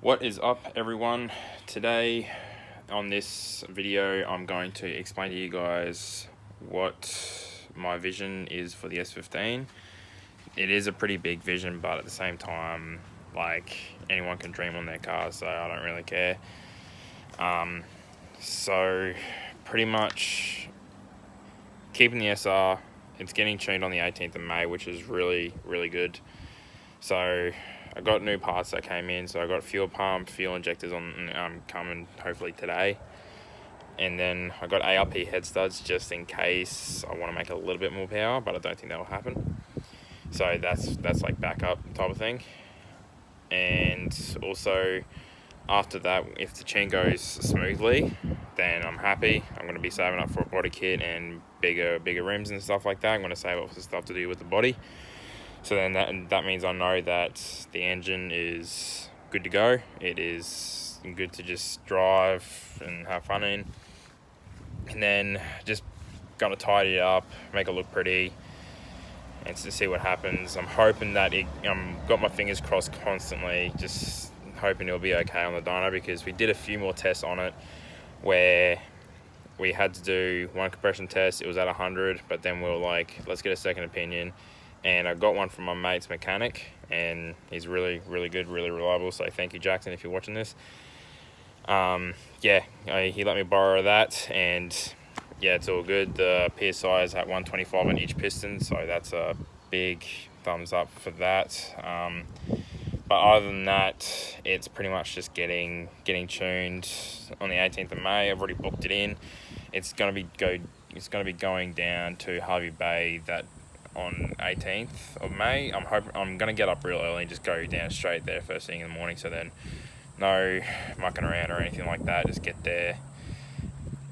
What is up, everyone? Today on this video I'm going to explain to you guys what my vision is for the S15. It is a pretty big vision, but at the same time, like, anyone can dream on their car, so I don't really care. So pretty much keeping the SR. It's getting tuned on the 18th of May, which is really good. So I got new parts that came in. So I got fuel pump, fuel injectors on coming hopefully today, and then I got ARP head studs just in case I want to make a little bit more power, but I don't think that will happen. So that's like backup type of thing. And also after that, if the tune goes smoothly, then I'm happy. I'm going to be saving up for a body kit and bigger rims and stuff like that. I'm going to save up for stuff to do with the body. So then that means I know that the engine is good to go. It is good to just drive and have fun in. And then just got to tidy it up, make it look pretty, and to see what happens. I'm hoping that got my fingers crossed constantly, just hoping it'll be okay on the dyno, because we did a few more tests on it where we had to do one compression test. It was at 100, but then we were like, let's get a second opinion. And I got one from my mate's mechanic, and he's really good, really reliable. So thank you, Jackson, if you're watching this. He let me borrow that, and yeah, it's all good. The PSI is at 125 on each piston, so that's a big thumbs up for that. But other than that, it's pretty much just getting tuned on the 18th of May. I've already booked it in. It's gonna be going down to Harvey Bay on 18th of May. I'm gonna get up real early and just go down straight there first thing in the morning. So then, no mucking around or anything like that. Just get there.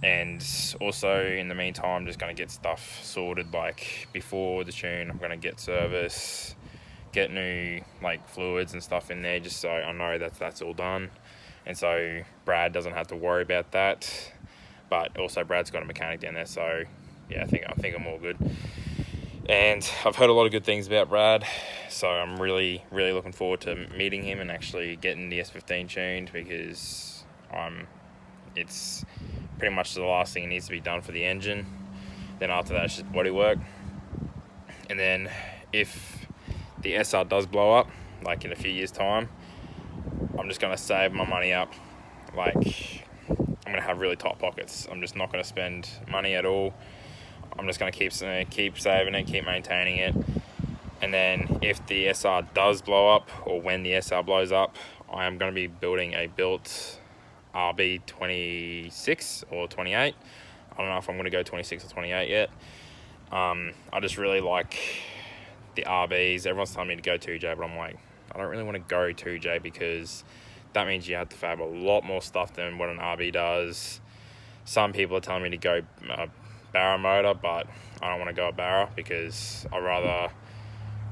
And also in the meantime, I'm just gonna get stuff sorted. Like before the tune, I'm gonna get service, get new like fluids and stuff in there, just so I know that's all done, and so Brad doesn't have to worry about that. But also Brad's got a mechanic down there, so yeah, I think I'm all good. And I've heard a lot of good things about Brad, so I'm really looking forward to meeting him and actually getting the S15 tuned, because it's pretty much the last thing that needs to be done for the engine. Then after that, it's just body work. And then if the SR does blow up, like in a few years' time, I'm just going to save my money up. Like, I'm going to have really tight pockets. I'm just not going to spend money at all. I'm just going to keep saving it, keep maintaining it. And then if the SR does blow up, or when the SR blows up, I am going to be building a built RB26 or 28. I don't know if I'm going to go 26 or 28 yet. I just really like the RBs. Everyone's telling me to go 2J, but I'm like, I don't really want to go 2J, because that means you have to fab a lot more stuff than what an RB does. Some people are telling me to go Barra motor, but I don't want to go a Barra, because I'd rather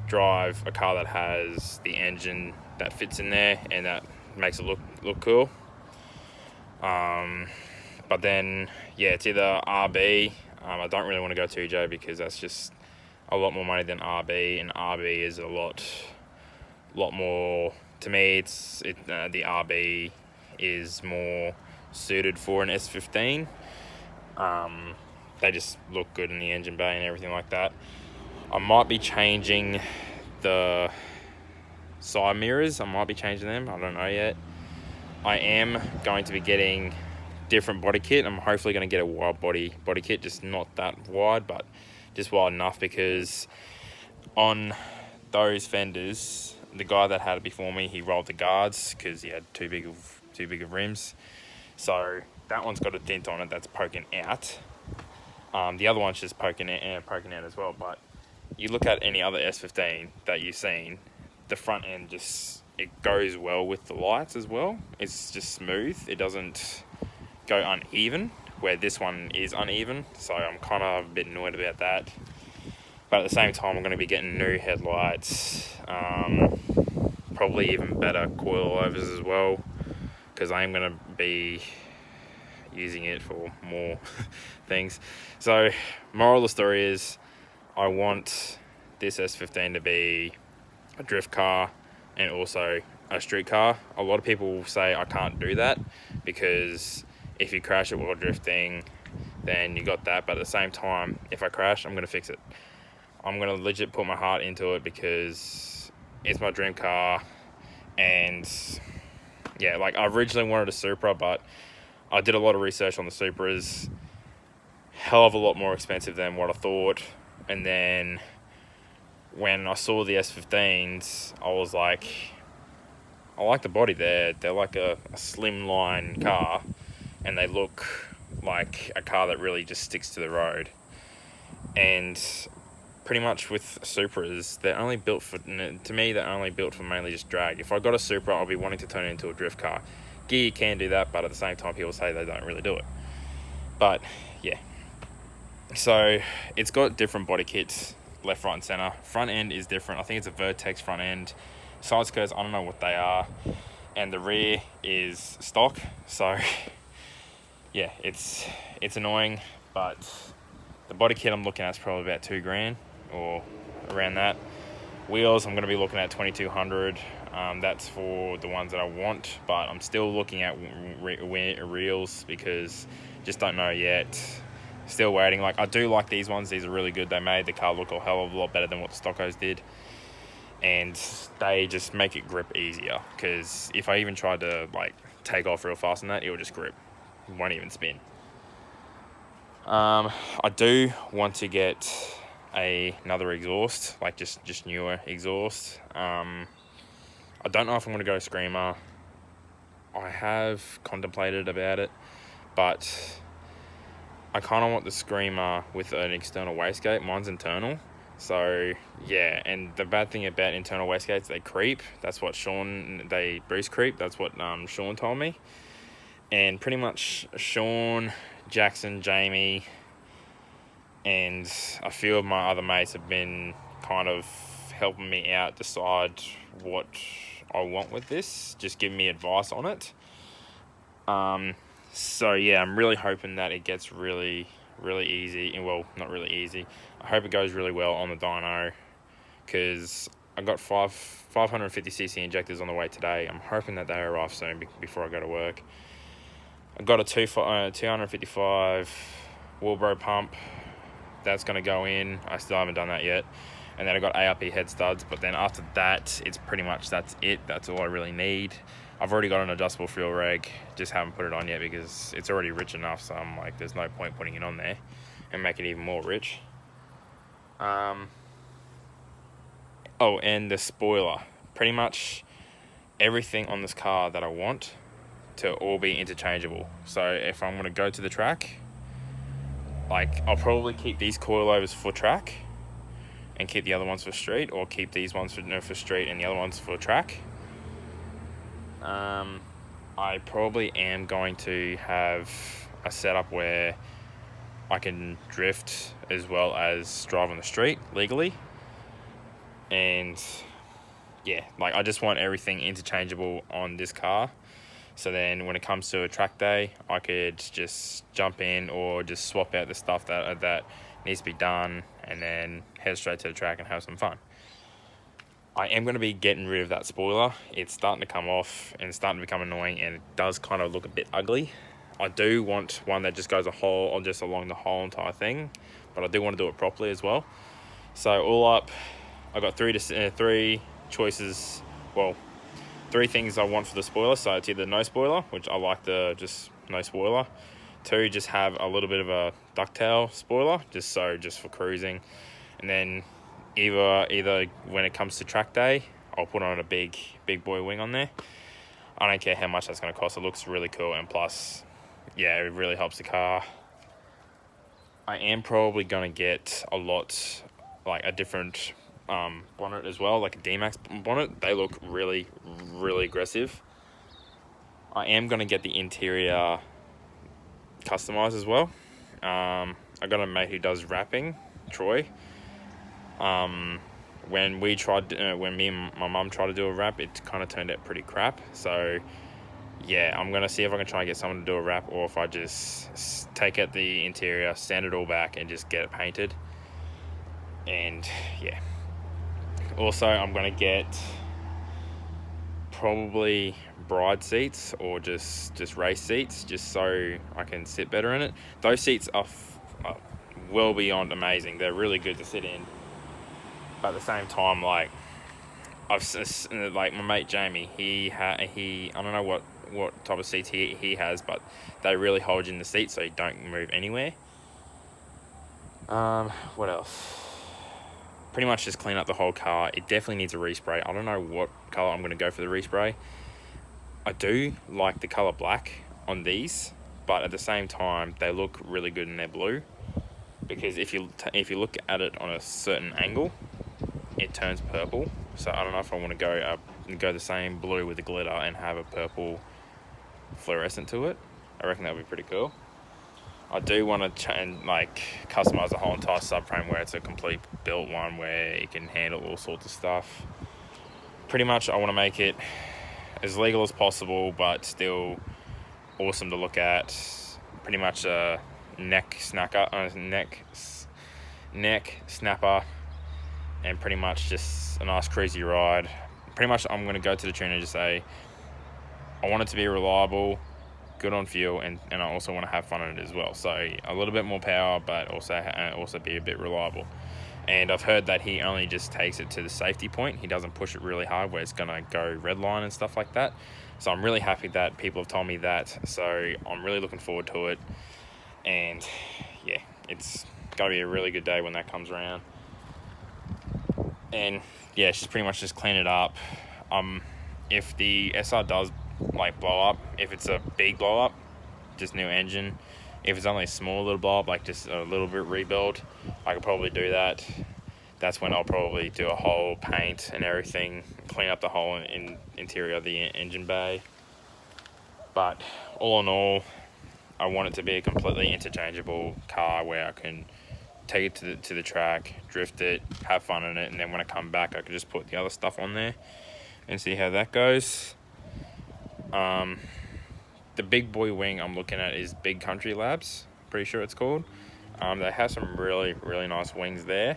drive a car that has the engine that fits in there and that makes it look cool. But then yeah, it's either RB. I don't really want to go 2J, because that's just a lot more money than RB, and RB is a lot more, to me. The RB is more suited for an S15. They just look good in the engine bay and everything like that. I might be changing the side mirrors. I might be changing them. I don't know yet. I am going to be getting different body kit. I'm hopefully going to get a wide body kit, just not that wide, but just wide enough, because on those fenders, the guy that had it before me, he rolled the guards because he had too big of rims. So that one's got a dent on it that's poking out. The other one's just poking out as well. But you look at any other S15 that you've seen, the front end it goes well with the lights as well. It's just smooth. It doesn't go uneven, where this one is uneven. So I'm kind of a bit annoyed about that. But at the same time, I'm going to be getting new headlights, probably even better coilovers as well, because I am going to be using it for more things. So moral of the story is, I want this S15 to be a drift car and also a street car. A lot of people will say I can't do that because if you crash it while drifting, then you got that. But at the same time, if I crash, I'm going to fix it. I'm going to legit put my heart into it because it's my dream car. And yeah, like I originally wanted a Supra, but I did a lot of research on the Supras. Hell of a lot more expensive than what I thought. And then when I saw the S15s, I was like, I like the body there. They're like a slimline car, and they look like a car that really just sticks to the road. And pretty much with Supras, they're only built for, to me, they're only built for mainly just drag. If I got a Supra, I'll be wanting to turn it into a drift car. Gear can do that, but at the same time, people say they don't really do it. But yeah. So it's got different body kits, left, right, and center. Front end is different. I think it's a Vertex front end. Side skirts, I don't know what they are. And the rear is stock. So yeah, it's annoying, but the body kit I'm looking at is probably about $2,000 or around that. Wheels, I'm going to be looking at 2200. That's for the ones that I want, but I'm still looking at reels because just don't know yet. Still waiting. Like, I do like these ones. These are really good. They made the car look a hell of a lot better than what the Stockos did, and they just make it grip easier, because if I even tried to like take off real fast on that, it will just grip. It won't even spin. I do want to get another exhaust, like just newer exhaust. I don't know if I'm going to go Screamer. I have contemplated about it, but I kind of want the Screamer with an external wastegate. Mine's internal. So yeah, and the bad thing about internal wastegates, they creep. That's what they boost creep. That's what Sean told me. And pretty much Sean, Jackson, Jamie, and a few of my other mates have been kind of helping me out decide what I want with this, just giving me advice on it. So yeah, I'm really hoping that it gets really, really easy. Well, not really easy. I hope it goes really well on the dyno, because I got 550cc injectors on the way today. I'm hoping that they arrive soon before I go to work. I got a 255 Walbro pump that's going to go in. I still haven't done that yet. And then I got ARP head studs, but then after that, it's pretty much that's it. That's all I really need. I've already got an adjustable fuel reg, just haven't put it on yet because it's already rich enough, so I'm like, there's no point putting it on there and make it even more rich. Oh, and the spoiler. Pretty much everything on this car that I want to all be interchangeable. So if I'm going to go to the track, like, I'll probably keep these coilovers for track and keep the other ones for street, or keep these ones for street and the other ones for track. I probably am going to have a setup where I can drift as well as drive on the street legally. And yeah, like, I just want everything interchangeable on this car. So then when it comes to a track day, I could just jump in or just swap out the stuff that needs to be done and then head straight to the track and have some fun. I am going to be getting rid of that spoiler. It's starting to come off and it's starting to become annoying, and it does kind of look a bit ugly. I do want one that just goes just along the whole entire thing, but I do want to do it properly as well. So all up, I got three choices. Well, three things I want for the spoiler. So it's either no spoiler, which I like the just no spoiler. 2, just have a little bit of a ducktail spoiler, just for cruising. And then either when it comes to track day, I'll put on a big boy wing on there. I don't care how much that's going to cost. It looks really cool, and plus, yeah, it really helps the car. I am probably going to get a different bonnet as well, like a D-Max bonnet. They look really, really aggressive. I am going to get the interior customized as well. I got a mate who does wrapping, Troy. When me and my mum tried to do a wrap, it kind of turned out pretty crap. So yeah, I'm going to see if I can try and get someone to do a wrap, or if I just take out the interior, sand it all back, and just get it painted. And yeah. Also, I'm going to get probably bride seats or just race seats, just so I can sit better in it. Those seats are well beyond amazing. They're really good to sit in, but at the same time, like like my mate Jamie, he I don't know what type of seats he has, but they really hold you in the seat so you don't move anywhere. What else? Pretty much just clean up the whole car. It definitely needs a respray. I don't know what colour I'm going to go for the respray. I do like the colour black on these, but at the same time, they look really good in their blue. Because if you look at it on a certain angle, it turns purple. So I don't know if I want to go the same blue with the glitter and have a purple fluorescent to it. I reckon that would be pretty cool. I do want to customize the whole entire subframe where it's a complete built one where it can handle all sorts of stuff. Pretty much I want to make it as legal as possible, but still awesome to look at. Pretty much a neck snapper, and pretty much just a nice cruisy ride. Pretty much I'm going to go to the tuner and just say, I want it to be reliable, good on fuel, and I also want to have fun in it as well. So a little bit more power, but also be a bit reliable. And I've heard that he only just takes it to the safety point. He doesn't push it really hard where it's going to go redline and stuff like that. So I'm really happy that people have told me that. So I'm really looking forward to it. And yeah, it's going to be a really good day when that comes around. And yeah, just pretty much just clean it up. If the SR does blow up, if it's a big blow up, just new engine. If it's only a small little blow up, like just a little bit rebuild, I could probably do that. That's when I'll probably do a whole paint and everything, clean up the whole interior of the engine bay. But all in all, I want it to be a completely interchangeable car where I can take it to the track, drift it, have fun in it, and then when I come back I can just put the other stuff on there and see how that goes. The big boy wing I'm looking at is Big Country Labs, pretty sure it's called. They have some really, really nice wings there,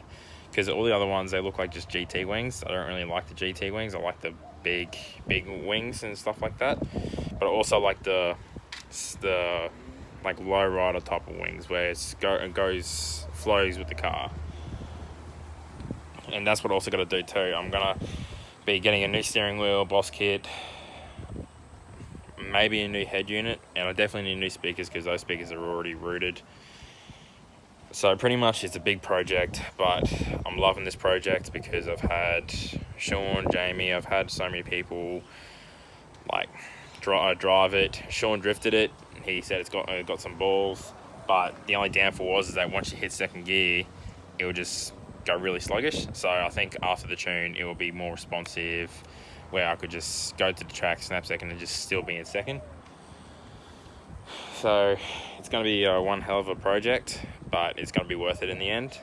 because all the other ones, they look like just GT wings. I don't really like the GT wings. I like the big wings and stuff like that. But I also like the low rider type of wings where it flows with the car. And that's what I also got to do too. I'm going to be getting a new steering wheel, Boss kit, maybe a new head unit, and I definitely need new speakers because those speakers are already rooted. So pretty much it's a big project, but I'm loving this project because I've had Sean, Jamie, I've had so many people drive it. Sean drifted it. He said it's got some balls, but the only downfall is that once you hit second gear, it will just go really sluggish. So I think after the tune, it will be more responsive, where I could just go to the track, snap second, and just still be in second. So it's going to be one hell of a project, but it's going to be worth it in the end,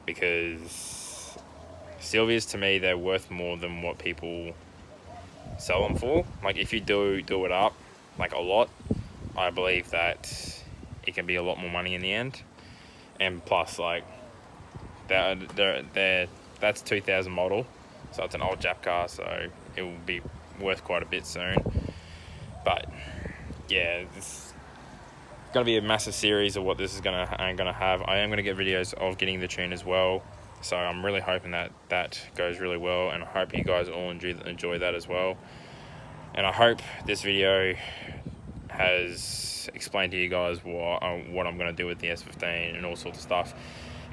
because Silvias, to me, they're worth more than what people sell them for. Like, if you do it up a lot, I believe that it can be a lot more money in the end. And plus, that's 2000 model, so it's an old Jap car, so it will be worth quite a bit soon. But yeah, it's going to be a massive series of what this is going to have. I am going to get videos of getting the tune as well, so I'm really hoping that goes really well, and I hope you guys all enjoy that as well. And I hope this video has explained to you guys what I'm going to do with the S15 and all sorts of stuff.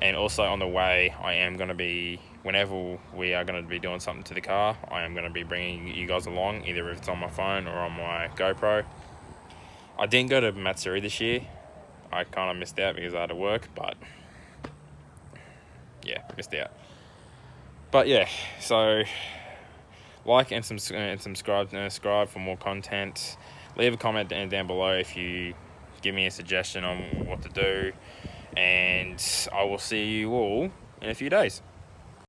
And also on the way, I am going to be, whenever we are going to be doing something to the car, I am going to be bringing you guys along, either if it's on my phone or on my GoPro. I didn't go to Matsuri this year. I kind of missed out because I had to work, but yeah, missed out. But yeah, so like and subscribe for more content. Leave a comment down below if you give me a suggestion on what to do, and I will see you all in a few days.